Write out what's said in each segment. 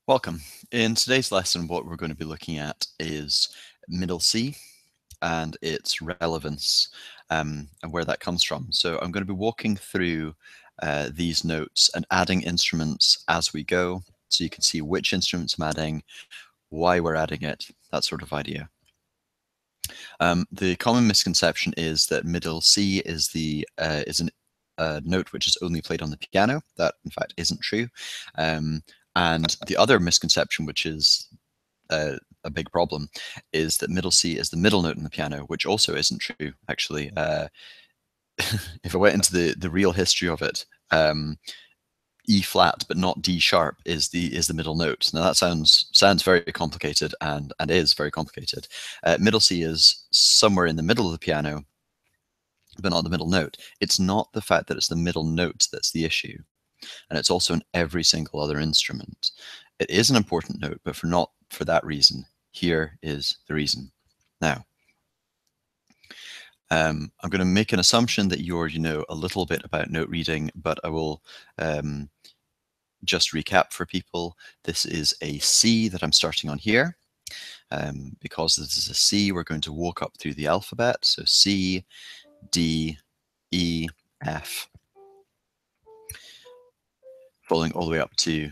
Welcome. In today's lesson, what we're going to be looking at is middle C and its relevance and where that comes from. So I'm going to be walking through these notes and adding instruments as we go, so you can see which instruments I'm adding, why we're adding it, that sort of idea. The common misconception is that middle C is a note which is only played on the piano. That, in fact, isn't true. And the other misconception, which is a big problem, is that middle C is the middle note in the piano, which also isn't true, actually. If I went into the real history of it, E flat but not D sharp is the middle note. Now that sounds very complicated and is very complicated. Middle C is somewhere in the middle of the piano, but not the middle note. It's not the fact that it's the middle note that's the issue, and it's also in every single other instrument. It is an important note, but not for that reason. Here is the reason. Now, I'm going to make an assumption that you already know a little bit about note reading, but I will just recap for people. This is a C that I'm starting on here. Because this is a C, we're going to walk up through the alphabet. So C, D, E, F, following all the way up to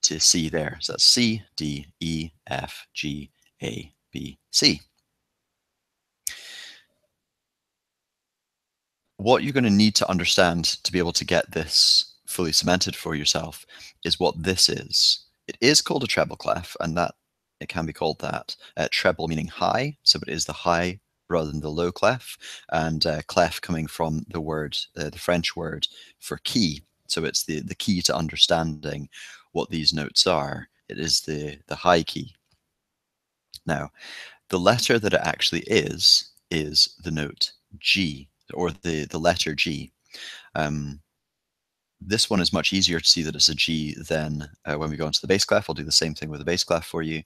C there. So that's C, D, E, F, G, A, B, C. What you're going to need to understand to be able to get this fully cemented for yourself is what this is. It is called a treble clef, and that it can be called that. Treble meaning high, so it is the high rather than the low clef, and clef coming from the word, the French word for key. So it's the key to understanding what these notes are. It is the high key. Now, the letter that it actually is the note G, or the letter G. This one is much easier to see that it's a G than when we go into the bass clef. I'll do the same thing with the bass clef for you.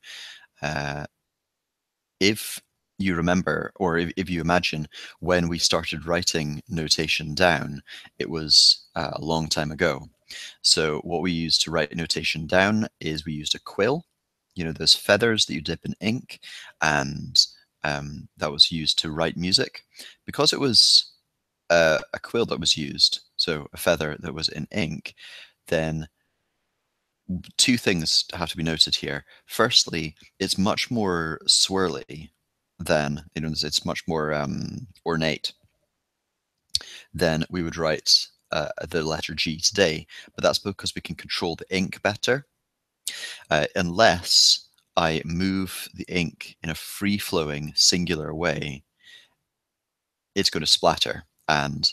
If you remember, or if you imagine, when we started writing notation down, it was a long time ago. So what we used to write notation down is we used a quill, those feathers that you dip in ink, and that was used to write music. Because it was a quill that was used, so a feather that was in ink, then two things have to be noted here. Firstly, it's much more swirly than, it's much more ornate than we would write the letter G today, but that's because we can control the ink better. Unless I move the ink in a free-flowing, singular way, it's going to splatter and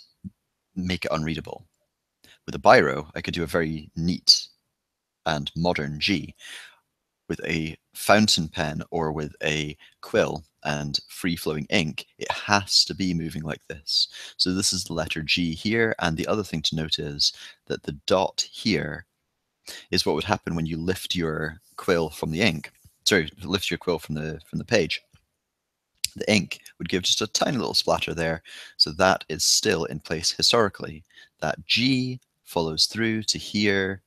make it unreadable. With a biro, I could do a very neat and modern G. With a fountain pen or with a quill and free-flowing ink, it has to be moving like this. So this is the letter G here, and the other thing to note is that the dot here is what would happen when you lift your quill from the ink. Sorry, lift your quill from the page. The ink would give just a tiny little splatter there, so that is still in place historically. That G follows through to here,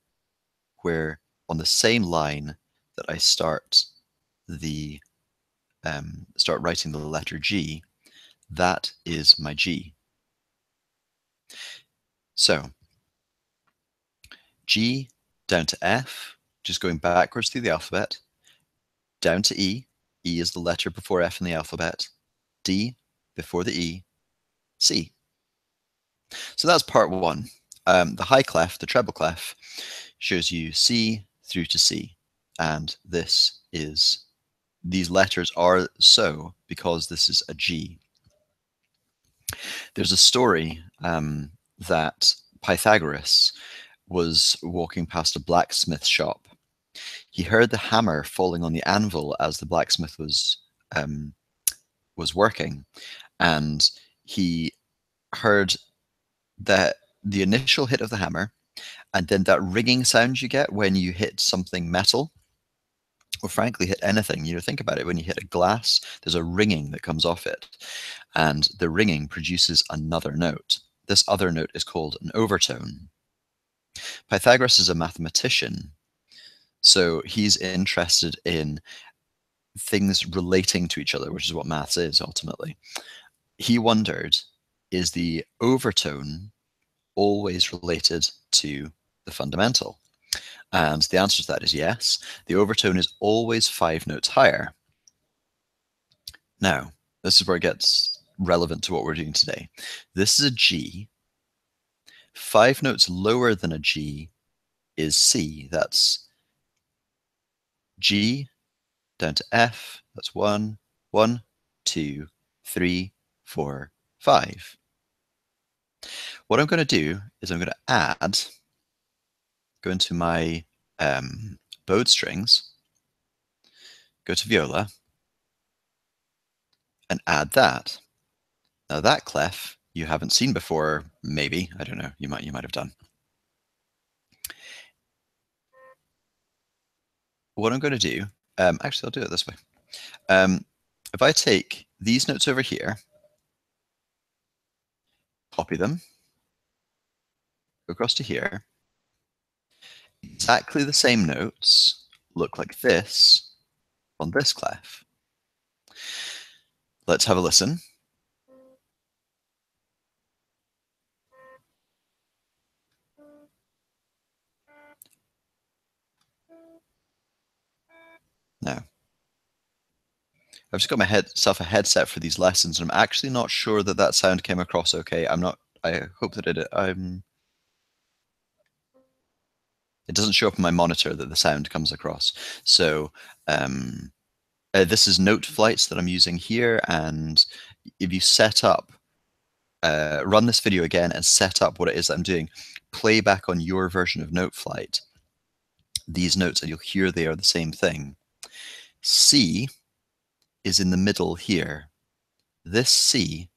where on the same line that I start writing the letter G, that is my G. So G down to F, just going backwards through the alphabet, down to E. E is the letter before F in the alphabet. D before the E. C. So that's part one. The high clef, the treble clef, shows you C through to C. And these letters are so because this is a G. There's a story that Pythagoras was walking past a blacksmith shop. He heard the hammer falling on the anvil as the blacksmith was working, and he heard that the initial hit of the hammer, and then that ringing sound you get when you hit something metal, or frankly hit anything. Think about it. When you hit a glass, there's a ringing that comes off it, and the ringing produces another note. This other note is called an overtone. Pythagoras is a mathematician, So he's interested in things relating to each other, which is what maths is ultimately. He wondered, is the overtone always related to the fundamental? And the answer to that is yes. The overtone is always 5 notes higher. Now, this is where it gets relevant to what we're doing today. This is a G. 5 notes lower than a G is C. That's G down to F. That's 1, 1, 2, 3, 4, 5. What I'm going to do is I'm going to add, go into my bowed strings, go to viola, and add that. Now that clef you haven't seen before, maybe, I don't know, you might have done. What I'm going to do, actually I'll do it this way. If I take these notes over here, copy them, go across to here, exactly the same notes look like this on this clef. Let's have a listen. Now, I've just got myself a headset for these lessons, and I'm actually not sure that that sound came across okay. I hope that it doesn't show up on my monitor that the sound comes across. So this is note flights that I'm using here, and if you set up, run this video again and set up what it is that I'm doing, play back on your version of note flight these notes, and you'll hear they are the same thing. C is in the middle here. This C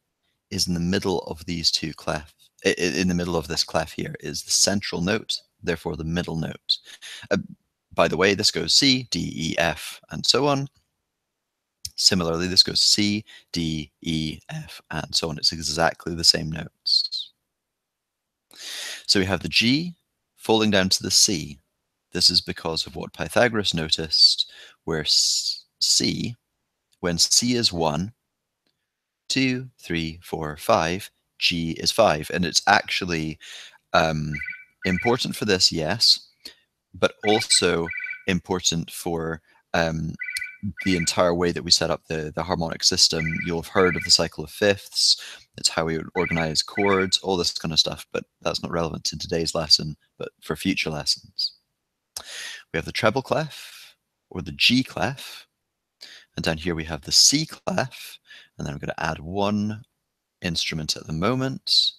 is in the middle of these two clefs. In the middle of this clef here is the central note, therefore the middle note. By the way, this goes C, D, E, F, and so on. Similarly, this goes C, D, E, F, and so on. It's exactly the same notes. So we have the G falling down to the C. This is because of what Pythagoras noticed, where C, when C is 1, 2, 3, 4, 5, G is 5. And it's actually important for this, yes, but also important for the entire way that we set up the harmonic system. You'll have heard of the cycle of fifths. It's how we would organize chords, all this kind of stuff, but that's not relevant to today's lesson, but for future lessons. We have the treble clef, or the G clef, and down here we have the C clef, and then I'm going to add one instrument at the moment.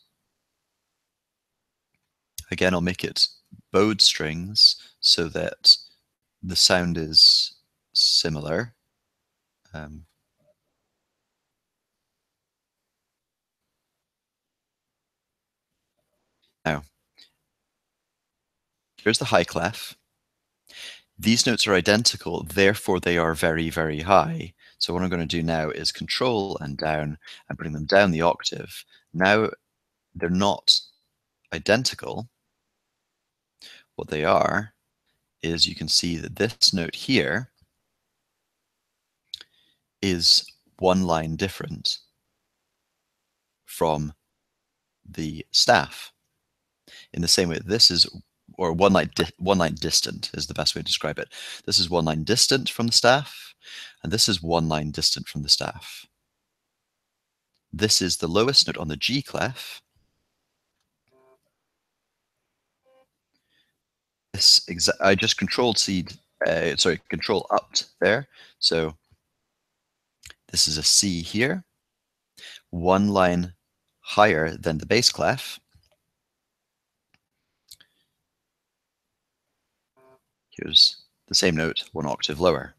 Again, I'll make it bowed strings so that the sound is similar. Now, here's the high clef. These notes are identical, therefore they are very, very high. So what I'm going to do now is control and down and bring them down the octave. Now they're not identical. What they are is you can see that this note here is one line different from the staff. In the same way, this is, or one line distant is the best way to describe it. This is one line distant from the staff, and this is one line distant from the staff. This is the lowest note on the G clef. I just control upped there. So this is a C here, one line higher than the bass clef. Here's the same note, one octave lower.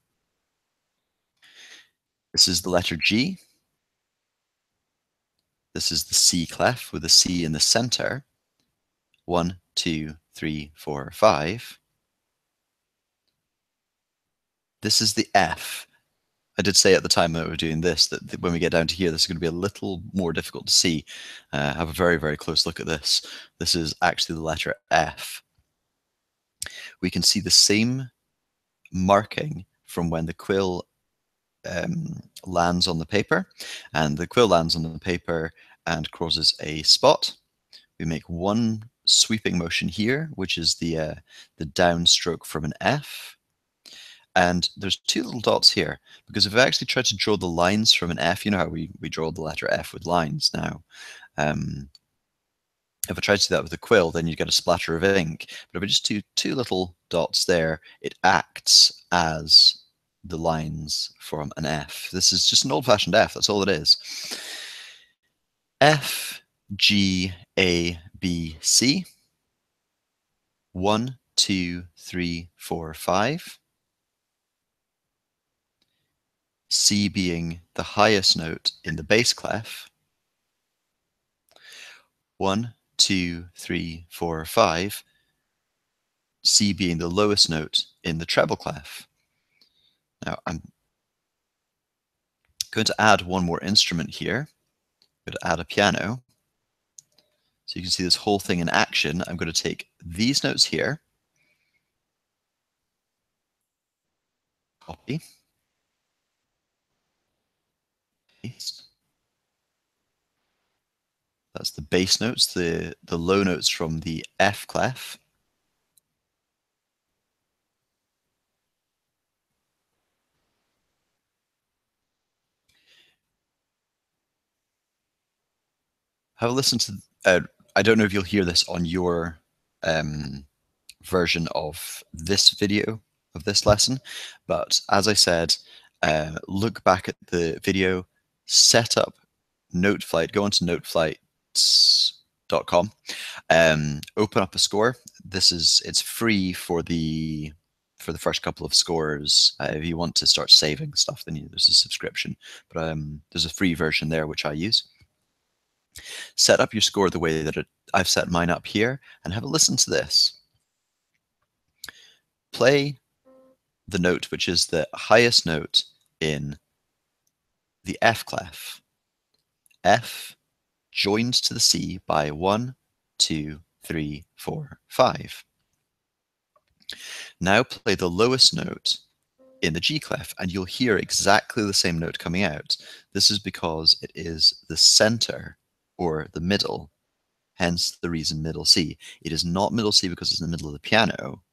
This is the letter G. This is the C clef with a C in the center. 1, 2, 3, 4, 5. This is the F. I did say at the time that we were doing this that when we get down to here, this is going to be a little more difficult to see. Have a very, very close look at this. This is actually the letter F. We can see the same marking from when the quill lands on the paper, and the quill lands on the paper and causes a spot. We make one sweeping motion here, which is the downstroke from an F. And there's two little dots here, because if I actually try to draw the lines from an F, you know how we draw the letter F with lines now. If I try to do that with a quill, then you get a splatter of ink. But if I just do two little dots there, it acts as the lines from an F. This is just an old-fashioned F, that's all it is. F, G, A, B, C. 1, 2, 3, 4, 5. C being the highest note in the bass clef. 1, 2, 3, 4, 5. C being the lowest note in the treble clef. Now I'm going to add one more instrument here. I'm going to add a piano. So you can see this whole thing in action. I'm going to take these notes here, copy, paste. That's the bass notes, the low notes from the F clef. Have a listen to, I don't know if you'll hear this on your version of this video, of this lesson, but as I said, look back at the video, set up Noteflight, go onto noteflights.com, open up a score. It's free for the first couple of scores. If you want to start saving stuff, then there's a subscription, but there's a free version there which I use. Set up your score the way that I've set mine up here, and have a listen to this. Play the note which is the highest note in the F clef. F joined to the C by 1, 2, 3, 4, 5. Now play the lowest note in the G clef, and you'll hear exactly the same note coming out. This is because it is the center, or the middle, hence the reason middle C. It is not middle C because it's in the middle of the piano.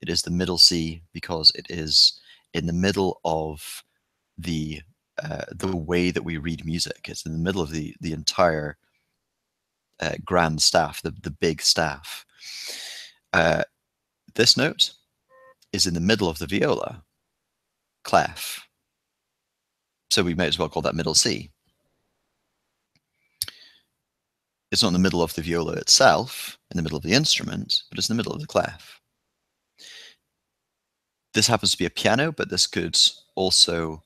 It is the middle C because it is in the middle of the way that we read music. It's in the middle of the entire grand staff, the big staff. This note is in the middle of the viola clef, so we may as well call that middle C. It's not in the middle of the viola itself, in the middle of the instrument, but it's in the middle of the clef. This happens to be a piano, but this could also,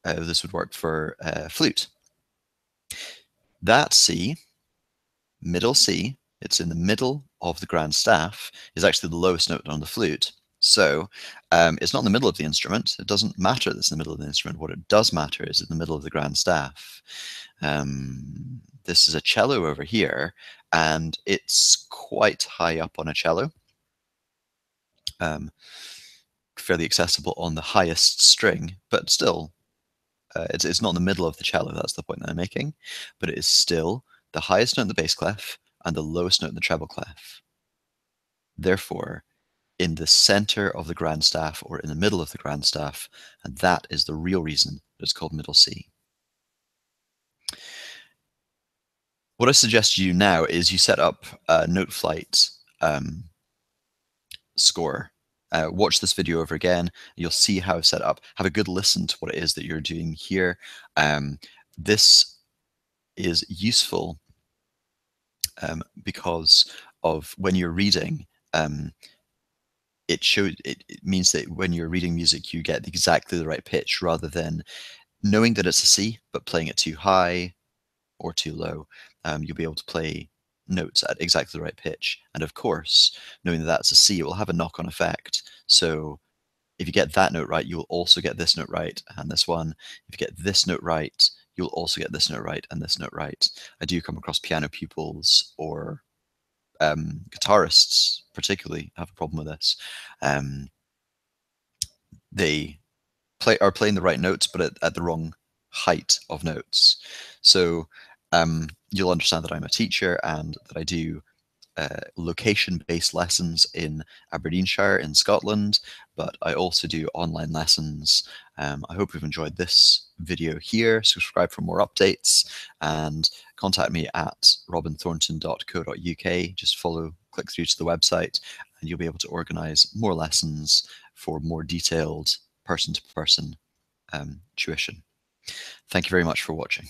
this would work for flute. That C, middle C, it's in the middle of the grand staff, is actually the lowest note on the flute. So it's not in the middle of the instrument. It doesn't matter that it's in the middle of the instrument. What it does matter is in the middle of the grand staff. This is a cello over here, and it's quite high up on a cello. Fairly accessible on the highest string, but still, it's not in the middle of the cello. That's the point that I'm making. But it is still the highest note in the bass clef and the lowest note in the treble clef. Therefore, in the center of the grand staff, or in the middle of the grand staff, and that is the real reason that it's called middle C. What I suggest you now is you set up a Noteflight score. Watch this video over again. You'll see how it's set up. Have a good listen to what it is that you're doing here. This is useful because of when you're reading. It means that when you're reading music, you get exactly the right pitch, rather than knowing that it's a C but playing it too high or too low. You'll be able to play notes at exactly the right pitch. And of course, knowing that that's a C, it will have a knock-on effect. So if you get that note right, you'll also get this note right and this one. If you get this note right, you'll also get this note right and this note right. I do come across piano pupils or guitarists particularly have a problem with this. they are playing the right notes, but at the wrong height of notes. So you'll understand that I'm a teacher and that I do location-based lessons in Aberdeenshire in Scotland, but I also do online lessons. I hope you've enjoyed this video here. Subscribe for more updates and contact me at robinthornton.co.uk. Just click through to the website, and you'll be able to organise more lessons for more detailed person-to-person tuition. Thank you very much for watching.